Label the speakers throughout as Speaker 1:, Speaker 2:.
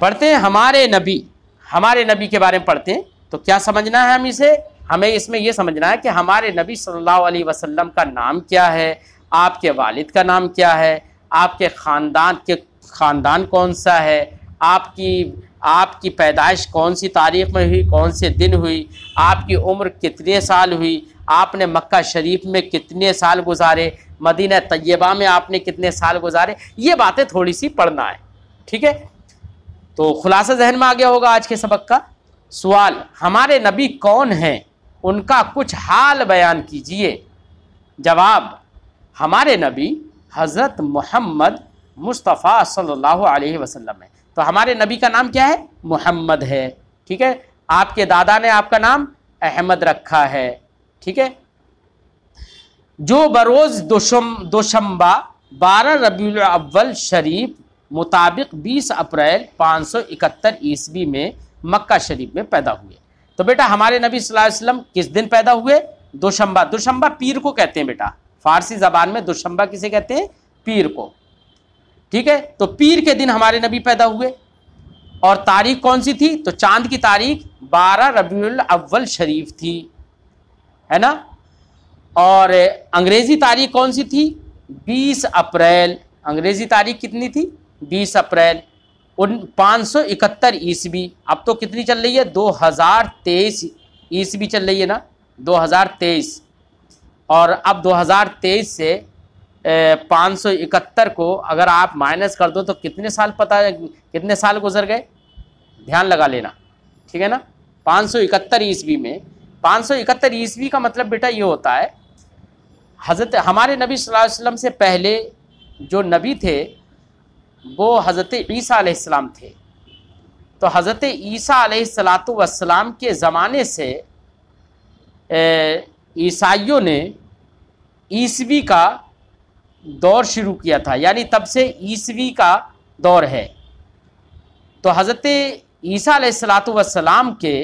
Speaker 1: पढ़ते हैं हमारे नबी के बारे में पढ़ते हैं। तो क्या समझना है हमें इसमें यह समझना है कि हमारे नबी सल्लल्लाहु अलैहि वसल्लम का नाम क्या है, आपके वालिद का नाम क्या है, आपके ख़ानदान कौन सा है, आपकी पैदाइश कौन सी तारीख़ में हुई, कौन से दिन हुई, आपकी उम्र कितने साल हुई, आपने मक्का शरीफ में कितने साल गुजारे, मदीना तैयबा में आपने कितने साल गुजारे, ये बातें थोड़ी सी पढ़ना है। ठीक है, तो खुलासा जहन में आ गया होगा आज के सबक का। सवाल, हमारे नबी कौन हैं, उनका कुछ हाल बयान कीजिए। जवाब, हमारे नबी हज़रत मोहम्मद मुस्तफ़ा सल्लल्लाहु अलैहि वसल्लम है। तो हमारे नबी का नाम क्या है? मोहम्मद है। ठीक है, आपके दादा ने आपका नाम अहमद रखा है। ठीक है, जो बरोज़ दोशंबा 12 रबीउल अव्वल शरीफ मुताबिक 20 अप्रैल 571 ईस्वी में मक्का शरीफ में पैदा हुए। तो बेटा हमारे नबी सल्लल्लाहु अलैहि वसल्लम किस दिन पैदा हुए? दोशंबा पीर को कहते हैं बेटा, फारसी ज़बान में दोशंबा किसे कहते हैं? पीर को। ठीक है, तो पीर के दिन हमारे नबी पैदा हुए। और तारीख कौन सी थी? तो चांद की तारीख 12 रबीउल अव्वल शरीफ थी, है ना। और अंग्रेज़ी तारीख कौन सी थी? 20 अप्रैल। अंग्रेज़ी तारीख कितनी थी? 20 अप्रैल 571 ईस्वी। अब तो कितनी चल रही है? 2023 ईस्वी चल रही है ना, 2023। और अब 2023 से 571 को अगर आप माइनस कर दो तो कितने साल कितने साल गुजर गए? ध्यान लगा लेना, ठीक है ना। 571 ईस्वी में, 571 ईस्वी का मतलब बेटा ये होता है, हमारे नबी सल्लल्लाहु अलैहि वसल्लम से पहले जो नबी थे वो हज़रत ईसा अलैहिस्सलाम थे। तो हज़रत ईसा अलैहिस्सलातु वस्सलाम के ज़माने से ईसाइयों ने ईसवी का दौर शुरू किया था, यानी तब से ईसवी का दौर है। तो हज़रत ईसा अलैहिस्सलातु वस्सलाम के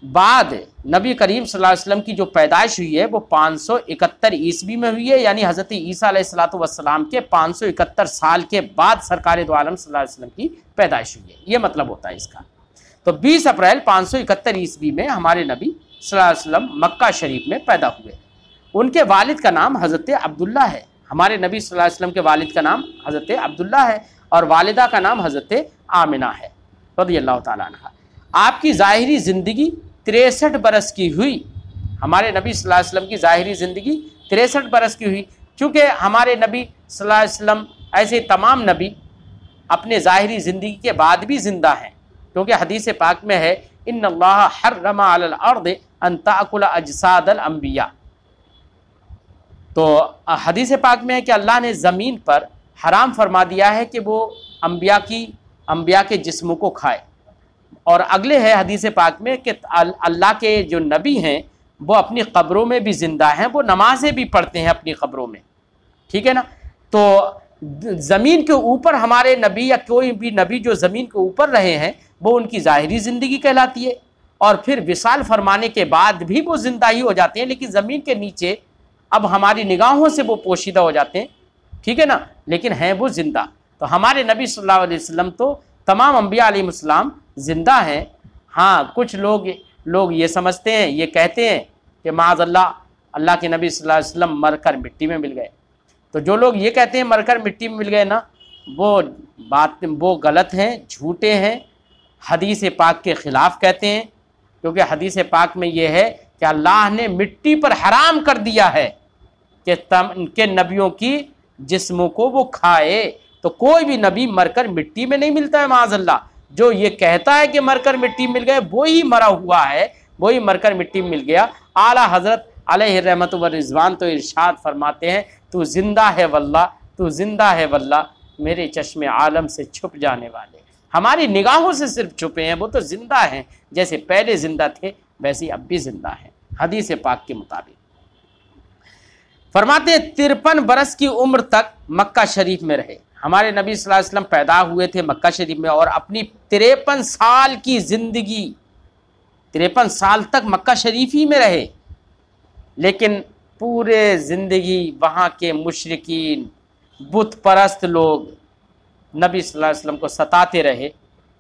Speaker 1: बाद नबी करीम सल्लल्लाहु अलैहि वसल्लम की जो पैदाइश हुई है वो 571 ईस्वी में हुई है, यानी हज़रत ईसा अलैहिस्सलातु वस्सलाम के 571 साल के बाद सरकार दो आलम सल्लल्लाहु अलैहि वसल्लम की पैदाइश हुई है। ये मतलब होता है इसका। तो 20 अप्रैल 571 ईस्वी में हमारे नबी सल्लल्लाहु अलैहि वसल्लम मक्का शरीफ में पैदा हुए। उनके वालिद का नाम हज़रत अब्दुल्ला है। हमारे नबी सल्लल्लाहु अलैहि वसल्लम के वालिद का नाम हज़रत अब्दुल्ला है और वालिदा का नाम हज़रत आमिना है रज़ियल्लाहु ताला अन्हा। आपकी ज़ाहिरी ज़िंदगी 63 बरस की हुई। हमारे नबी सल्लल्लाहु अलैहि वसल्लम की ज़ाहिरी ज़िंदगी 63 बरस की हुई। चूँकि हमारे नबी सल्लल्लाहु अलैहि वसल्लम ऐसे तमाम नबी अपने ज़ाहिरी ज़िंदगी के बाद भी ज़िंदा हैं, क्योंकि हदीस पाक में है इन्नल्लाह हर्रमा अलल अर्द अन ताकुल अजसादल अंबिया। तो हदीस पाक में है कि अल्लाह ने ज़मीन पर हराम फरमा दिया है कि वो अंबिया के जिस्मों को खाए। और अगले है हदीस पाक में कि अल्लाह के जो नबी हैं वो अपनी क़ब्रों में भी ज़िंदा हैं, वो नमाज़ें भी पढ़ते हैं अपनी क़ब्रों में, ठीक है ना। तो ज़मीन के ऊपर हमारे नबी या कोई भी नबी जो ज़मीन के ऊपर रहे हैं वो उनकी ज़ाहिरी ज़िंदगी कहलाती है, और फिर विसाल फरमाने के बाद भी वो ज़िंदा ही हो जाते हैं, लेकिन ज़मीन के नीचे अब हमारी निगाहों से वो पोशीदा हो जाते हैं, ठीक है ना, लेकिन हैं वो ज़िंदा। तो हमारे नबी सल्लल्लाहु अलैहि वसल्लम तो तमाम अंबिया अलैहिमुस्सलाम ज़िंदा हैं। हाँ, कुछ लोग ये समझते हैं, ये कहते हैं कि माज़अल्लाह अल्लाह के नबी सल्लल्लाहु अलैहि वसल्लम मरकर मिट्टी में मिल गए। तो जो लोग ये कहते हैं मरकर मिट्टी में मिल गए ना, वो गलत हैं, झूठे हैं, हदीस पाक के ख़िलाफ़ कहते हैं, क्योंकि हदीस पाक में ये है कि अल्लाह ने मिट्टी पर हराम कर दिया है कि नबियों की जिस्मों को वो खाए। तो कोई भी नबी मरकर मिट्टी में नहीं मिलता है माज़अल्लाह। जो ये कहता है कि मरकर मिट्टी मिल गए वही मरा हुआ है, वही मरकर मिट्टी में मिल गया। आला हज़रत अलैहि रहमत व रिज़वान तो इरशाद फरमाते हैं, तू ज़िंदा है वल्लाह, तू ज़िंदा है वल्लाह, मेरे चश्मे आलम से छुप जाने वाले, हमारी निगाहों से सिर्फ छुपे हैं, वो तो ज़िंदा हैं, जैसे पहले ज़िंदा थे वैसे अब भी ज़िंदा हैं। हदीस पाक के मुताबिक फरमाते 53 बरस की उम्र तक मक्का शरीफ में रहे। हमारे नबी सल्लल्लाहु अलैहि वसल्लम पैदा हुए थे मक्का शरीफ में और अपनी 53 साल की ज़िंदगी 53 साल तक मक्का शरीफ ही में रहे, लेकिन पूरे ज़िंदगी वहाँ के मुशरिकीन, बुत परस्त लोग, नबी सल्लल्लाहु अलैहि वसल्लम को सताते रहे,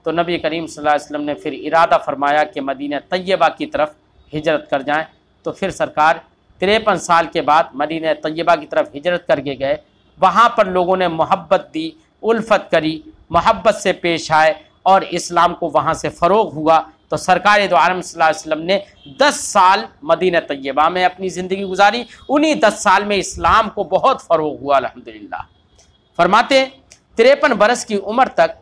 Speaker 1: तो नबी करीम सल्लल्लाहु अलैहि वसल्लम ने फिर इरादा फरमाया कि मदीना तैयबा की तरफ हिजरत कर जाएं। तो फिर सरकार 53 साल के बाद मदीना तैयबा की तरफ हिजरत करके गए। वहाँ पर लोगों ने मोहब्बत दी, उल्फत करी, मोहब्बत से पेश आए और इस्लाम को वहाँ से फ़रोग़ हुआ। तो सरकार दो आलम सल्लल्लाहु अलैहि वसल्लम ने 10 साल मदीना तैयबा में अपनी ज़िंदगी गुजारी। उन्हीं 10 साल में इस्लाम को बहुत फ़रोग़ हुआ अल्हम्दुलिल्लाह। फरमाते 53 बरस की उम्र तक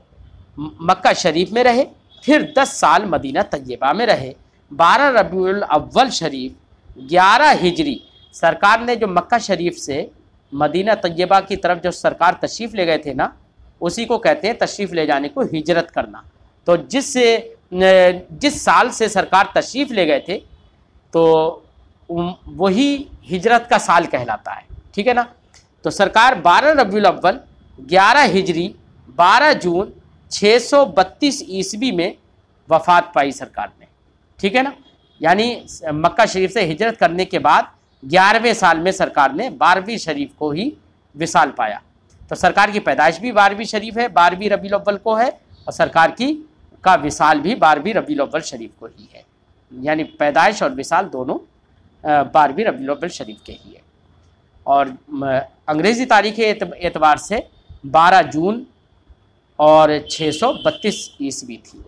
Speaker 1: मक्का शरीफ में रहे, फिर 10 साल मदीना तैयबा में रहे। 12 रबीउल अव्वल शरीफ 11 हिजरी सरकार ने जो मक्का शरीफ से मदीना तैयबा की तरफ जो सरकार तशरीफ़ ले गए थे ना, उसी को कहते हैं तशरीफ़ ले जाने को हिजरत करना। तो जिस साल से सरकार तशरीफ़ ले गए थे तो वही हिजरत का साल कहलाता है, ठीक है ना। तो सरकार 12 रबीउल अव्वल 11 हिजरी 12 जून 632 ईस्वी में वफ़ात पाई सरकार ने, ठीक है ना। यानी मक्का शरीफ से हिजरत करने के बाद 11वें साल में सरकार ने 12वीं शरीफ को ही विसाल पाया। तो सरकार की पैदाइश भी 12वीं शरीफ है, 12वीं रबीउल अव्वल को है, और सरकार का विसाल भी 12वीं रबीउल अव्वल शरीफ को ही है। यानी पैदाइश और विसाल दोनों 12वीं रबीउल अव्वल शरीफ के ही है। और अंग्रेज़ी तारीख़ के एतबार से 12 जून और 632 ईस्वी थी।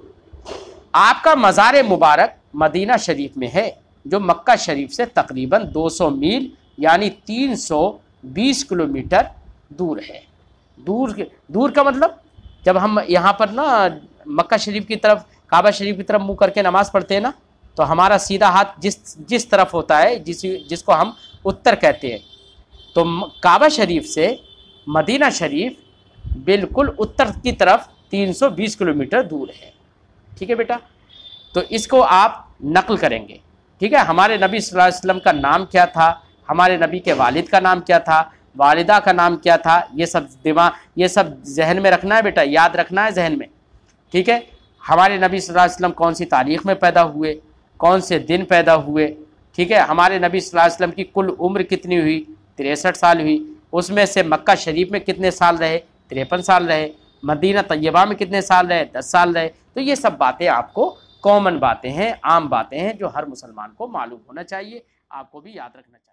Speaker 1: आपका मज़ार मुबारक मदीना शरीफ में है, जो मक्का शरीफ से तकरीबन 200 मील यानी 320 किलोमीटर दूर है। दूर का मतलब, जब हम यहाँ पर ना मक्का शरीफ की तरफ, काबा शरीफ की तरफ मुँह करके नमाज़ पढ़ते हैं ना, तो हमारा सीधा हाथ जिस तरफ होता है, जिसको हम उत्तर कहते हैं, तो काबा शरीफ से मदीना शरीफ बिल्कुल उत्तर की तरफ 320 किलोमीटर दूर है, ठीक है बेटा। तो इसको आप नकल करेंगे, ठीक है। हमारे नबी सल्लल्लाहु अलैहि वसल्लम का नाम क्या था, हमारे नबी के वालिद का नाम क्या था, वालिदा का नाम क्या था, ये सब जहन में रखना है बेटा, याद रखना है जहन में, ठीक है। हमारे नबी सल्लल्लाहु अलैहि वसल्लम कौन सी तारीख़ में पैदा हुए, कौन से दिन पैदा हुए, ठीक है। हमारे नबी सल्लल्लाहु अलैहि वसल्लम की कुल उम्र कितनी हुई, 63 साल हुई। उसमें से मक्का शरीफ में कितने साल रहे, 53 साल रहे। मदीना तैयबा में कितने साल रहे, 10 साल रहे। तो ये सब बातें आपको कॉमन बातें हैं, आम बातें हैं, जो हर मुसलमान को मालूम होना चाहिए, आपको भी याद रखना चाहिए।